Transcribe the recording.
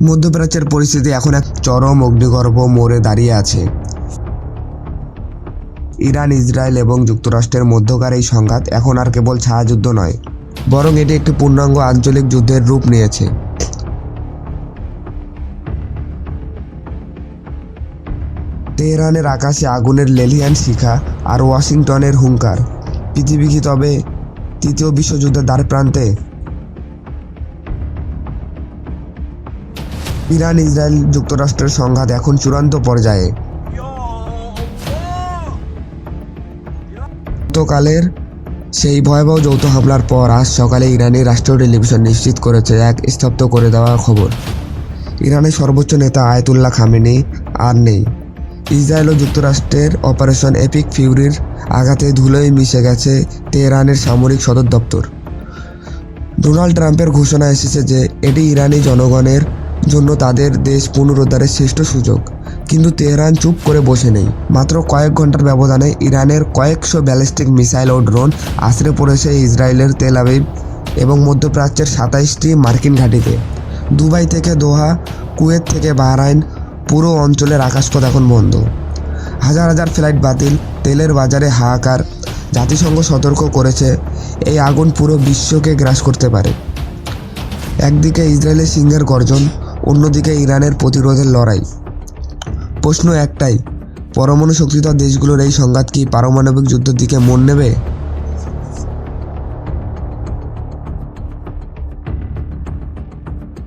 মধ্যপ্রাচ্যের পরিস্থিতি এখন এক চরম অগ্নিগর্ভ মোড়ে দাঁড়িয়ে আছে। ইরান, ইসরায়েল এবং যুক্তরাষ্ট্রের মধ্যকার এই সংঘাত এখন আর কেবল ছায়াযুদ্ধ নয়, বরং এটি একটি পূর্ণাঙ্গ আঞ্চলিক যুদ্ধের রূপ নিয়েছে। তেহরানের আকাশে আগুনের লেলিহান শিখা আর ওয়াশিংটনের হুঙ্কার। পৃথিবী কি তবে তৃতীয় বিশ্বযুদ্ধের দ্বারপ্রান্তে? ইরান, ইসরায়েল, যুক্তরাষ্ট্রের সংঘাত এখন চূড়ান্ত পর্যায়ে। গতকালের সেই ভয়াবহ যৌথ হামলার পর আজ সকালে ইরানি রাষ্ট্রীয় টেলিভিশন নিশ্চিত করেছে এক স্তব্ধ করে দেওয়া খবর। ইরানের সর্বোচ্চ নেতা আয়াতুল্লাহ খামেনি আর নেই। ইসরায়েল ও যুক্তরাষ্ট্রের অপারেশন এপিক ফিউরির আঘাতে ধুলোয় মিশে গেছে তেহরানের সামরিক সদর দপ্তর। ডোনাল্ড ট্রাম্পের ঘোষণা এসেছে যে এটি ইরানি জনগণের জন্য তাদের দেশ পুনরুদ্ধারের শ্রেষ্ঠ সুযোগ। কিন্তু তেহরান চুপ করে বসে নেই। মাত্র কয়েক ঘন্টার ব্যবধানে ইরানের কয়েকশো ব্যালিস্টিক মিসাইল ও ড্রোন আছড়ে পড়েছে ইসরায়েলের তেল আবিব এবং মধ্যপ্রাচ্যের 27টি মার্কিন ঘাঁটিতে। দুবাই থেকে দোহা, কুয়েত থেকে বাহরাইন, পুরো অঞ্চলের আকাশপথ এখন বন্ধ। হাজার হাজার ফ্লাইট বাতিল, তেলের বাজারে হাহাকার। জাতিসংঘ সতর্ক করেছে এই আগুন পুরো বিশ্বকে গ্রাস করতে পারে। একদিকে ইসরায়েলের সিংহের গর্জন, অন্যদিকে ইরানের প্রতিরোধের লড়াই। প্রশ্ন একটাই, পরমাণু শক্তিধর দেশগুলোর এই সংঘাত কি পারমাণবিক যুদ্ধের দিকে মোড় নেবে?